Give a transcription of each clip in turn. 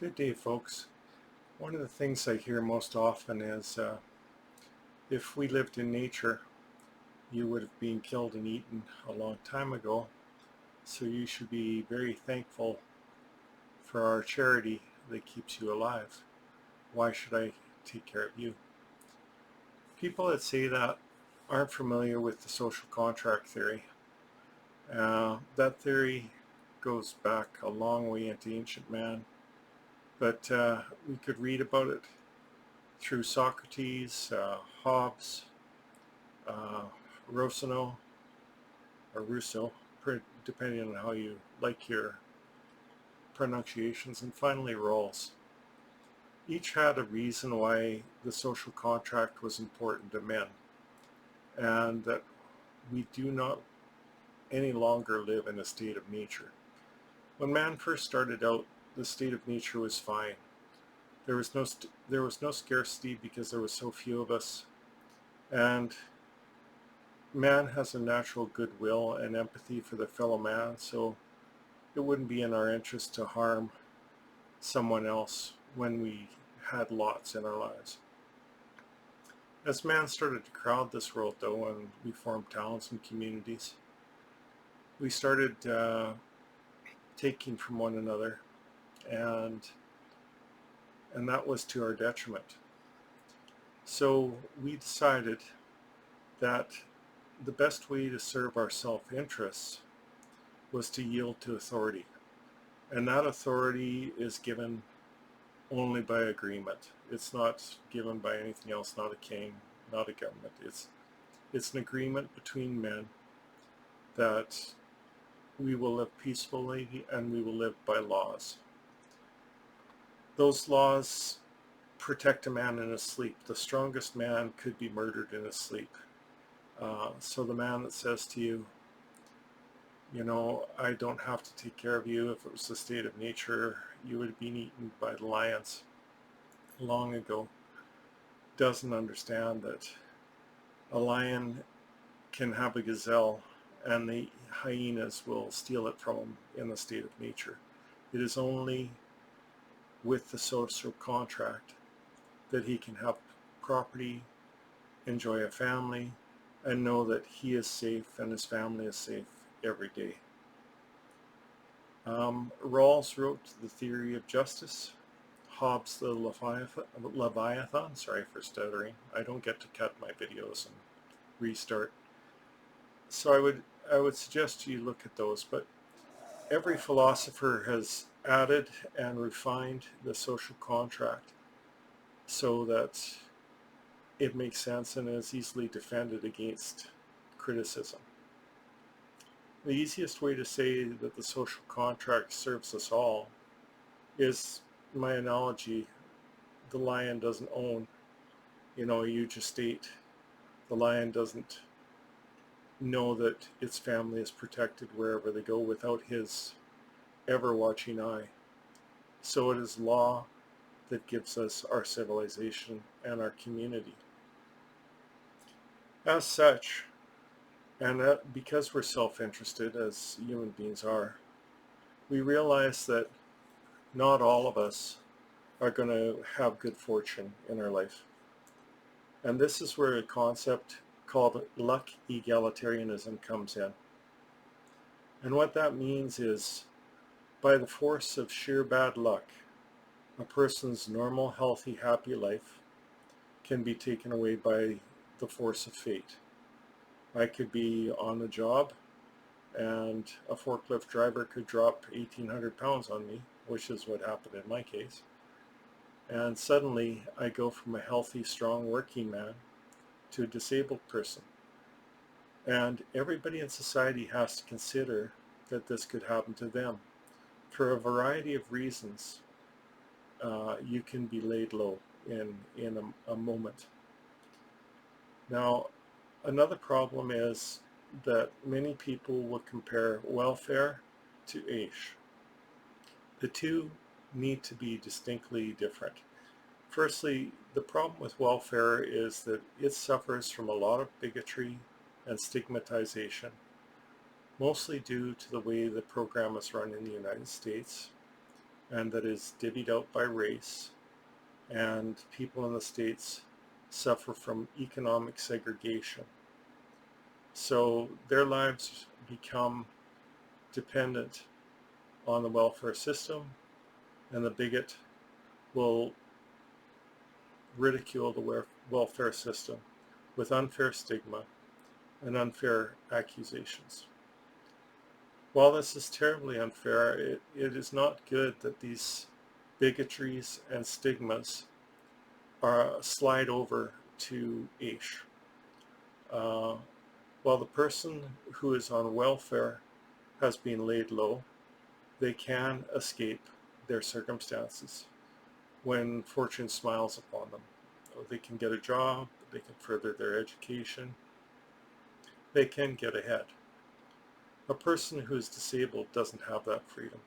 Good day, folks. One of the things I hear most often is if we lived in nature, you would have been killed and eaten a long time ago. So you should be very thankful for our charity that keeps you alive. Why should I take care of you? People that say that aren't familiar with the social contract theory. That theory goes back a long way into ancient man, but we could read about it through Socrates, Hobbes, uh, Rousseau, or Rousseau, depending on how you like your pronunciations, and finally Rawls. Each had a reason why the social contract was important to men, and that we do not any longer live in a state of nature. When man first started out, the state of nature was fine. There was no scarcity because there were so few of us, and man has a natural goodwill and empathy for the fellow man, so it wouldn't be in our interest to harm someone else when we had lots in our lives. As man started to crowd this world, though, and we formed towns and communities, we started taking from one another, and that was to our detriment. So we decided that the best way to serve our self-interests was to yield to authority. And that authority is given only by agreement. It's not given by anything else, not a king, not a government. It's an agreement between men that we will live peacefully and we will live by laws. Those laws protect a man in his sleep. The strongest man could be murdered in his sleep. So the man that says to you, I don't have to take care of you. If it was the state of nature, you would have been eaten by the lions long ago, doesn't understand that a lion can have a gazelle and the hyenas will steal it from him in the state of nature. It is only with the social contract that he can have property, enjoy a family, and know that he is safe and his family is safe every day. Rawls wrote The Theory of Justice. Hobbes the Leviathan, sorry for stuttering. I don't get to cut my videos and restart. So I would suggest you look at those, but every philosopher has added and refined the social contract so that it makes sense and is easily defended against criticism. The easiest way to say that the social contract serves us all is my analogy. The lion doesn't own, a huge estate. The lion doesn't know that its family is protected wherever they go without his ever-watching eye. So it is law that gives us our civilization and our community. As such, and that because we're self-interested as human beings are, we realize that not all of us are going to have good fortune in our life. And this is where a concept called luck egalitarianism comes in. And what that means is, by the force of sheer bad luck, a person's normal, healthy, happy life can be taken away by the force of fate. I could be on a job and a forklift driver could drop 1,800 pounds on me, which is what happened in my case. And suddenly I go from a healthy, strong working man to a disabled person. And everybody in society has to consider that this could happen to them. For a variety of reasons, you can be laid low in a moment. Now, another problem is that many people will compare welfare to AISH. The two need to be distinctly different. Firstly, the problem with welfare is that it suffers from a lot of bigotry and stigmatization, mostly due to the way the program is run in the United States. and that is divvied out by race, and people in the States suffer from economic segregation. So their lives become dependent on the welfare system, and the bigot will ridicule the welfare system with unfair stigma and unfair accusations. While this is terribly unfair, it is not good that these bigotries and stigmas slide over to AISH. While the person who is on welfare has been laid low, they can escape their circumstances when fortune smiles upon them. They can get a job, they can further their education, they can get ahead. A person who is disabled doesn't have that freedom.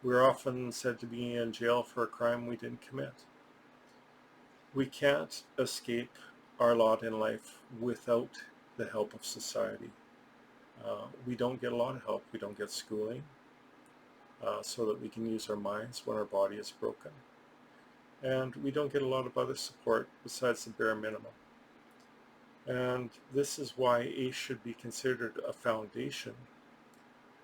We're often said to be in jail for a crime we didn't commit. We can't escape our lot in life without the help of society. We don't get a lot of help. We don't get schooling so that we can use our minds when our body is broken. And we don't get a lot of other support besides the bare minimum. And this is why ACE should be considered a foundation,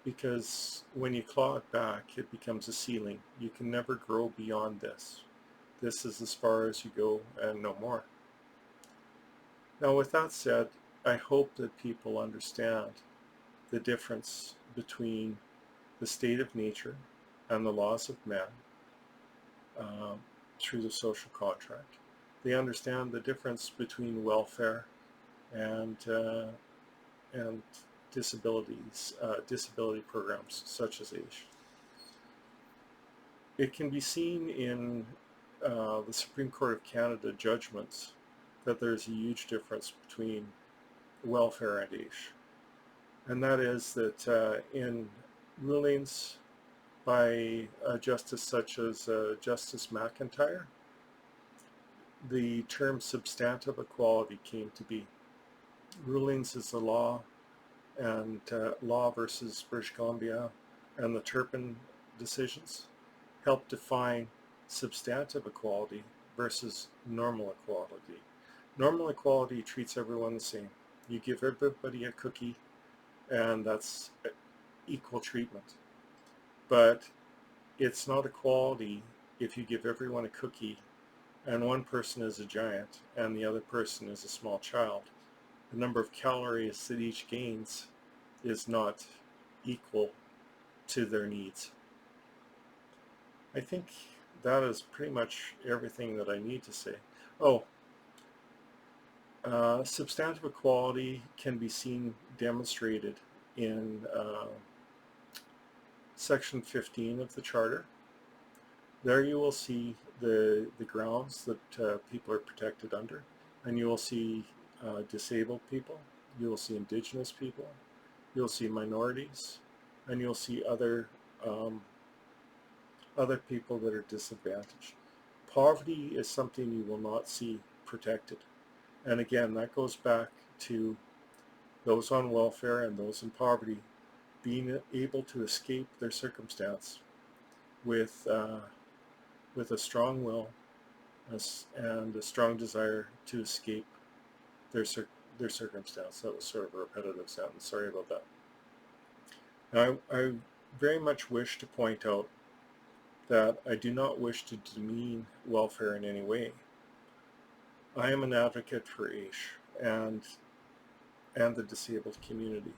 because when you claw it back, it becomes a ceiling. You can never grow beyond this. This is as far as you go and no more. Now, with that said, I hope that people understand the difference between the state of nature and the laws of man through the social contract. They understand the difference between welfare and disability programs such as AISH. It can be seen in the Supreme Court of Canada judgments that there's a huge difference between welfare and AISH. And that is that in rulings by justice such as Justice McIntyre, the term substantive equality came to be. Rulings is the law, and Law versus British Columbia and the Turpin decisions help define substantive equality versus normal equality. Normal equality treats everyone the same. You give everybody a cookie, and that's equal treatment. But it's not equality if you give everyone a cookie and one person is a giant and the other person is a small child. The number of calories that each gains is not equal to their needs. I think that is pretty much everything that I need to say. Substantive equality can be seen demonstrated in Section 15 of the Charter. There you will see the grounds that people are protected under, and you will see disabled people, you will see Indigenous people, you'll see minorities, and you'll see other people that are disadvantaged. Poverty is something you will not see protected. And again, that goes back to those on welfare and those in poverty being able to escape their circumstance with a strong will and a strong desire to escape their circumstance. That was sort of a repetitive sentence. Sorry about that. Now, I very much wish to point out that I do not wish to demean welfare in any way. I am an advocate for AISH and the disabled community.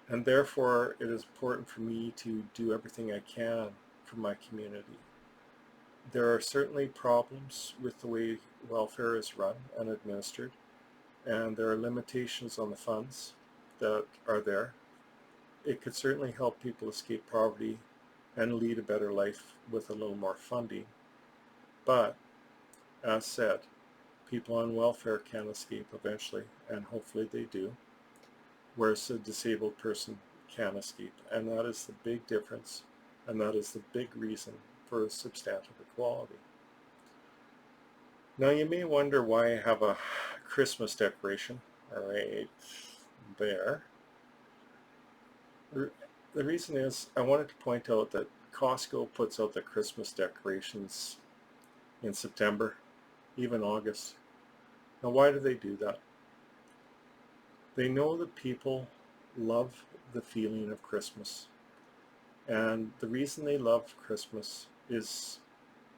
And therefore, it is important for me to do everything I can for my community. There are certainly problems with the way welfare is run and administered, and there are limitations on the funds that are there. It could certainly help people escape poverty and lead a better life with a little more funding. But, as said, people on welfare can escape eventually, and hopefully they do, whereas a disabled person can escape. And that is the big difference, and that is the big reason for substantive equality. Now you may wonder why I have a Christmas decoration right there. The reason is I wanted to point out that Costco puts out the Christmas decorations in September, even August. Now, why do they do that? They know that people love the feeling of Christmas. And the reason they love Christmas is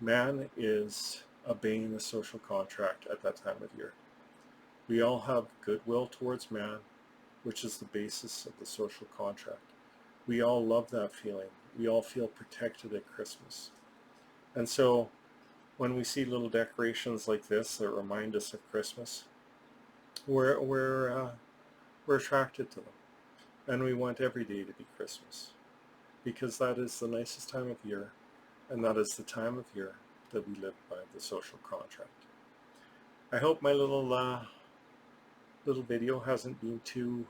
man is obeying the social contract at that time of year. We all have goodwill towards man, which is the basis of the social contract. We all love that feeling. We all feel protected at Christmas. And so when we see little decorations like this that remind us of Christmas, we're attracted to them. And we want every day to be Christmas, because that is the nicest time of year, and that is the time of year that we live by the social contract. I hope my little video hasn't been too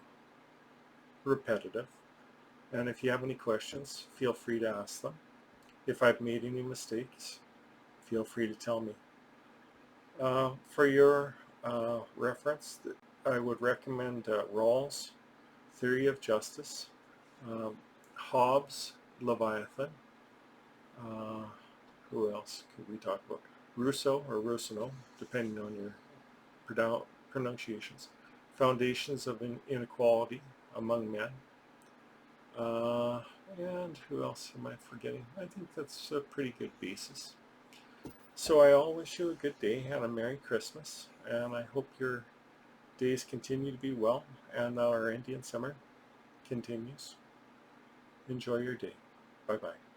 repetitive, and if you have any questions, feel free to ask them. If I've made any mistakes, feel free to tell me. For your reference, I would recommend Rawls' Theory of Justice, Hobbes' Leviathan. Who else could we talk about? Rousseau or Rousseau, depending on your pronunciations. Foundations of Inequality Among Men. And who else am I forgetting? I think that's a pretty good basis. So I all wish you a good day and a Merry Christmas, and I hope your days continue to be well and our Indian summer continues. Enjoy your day. Bye-bye.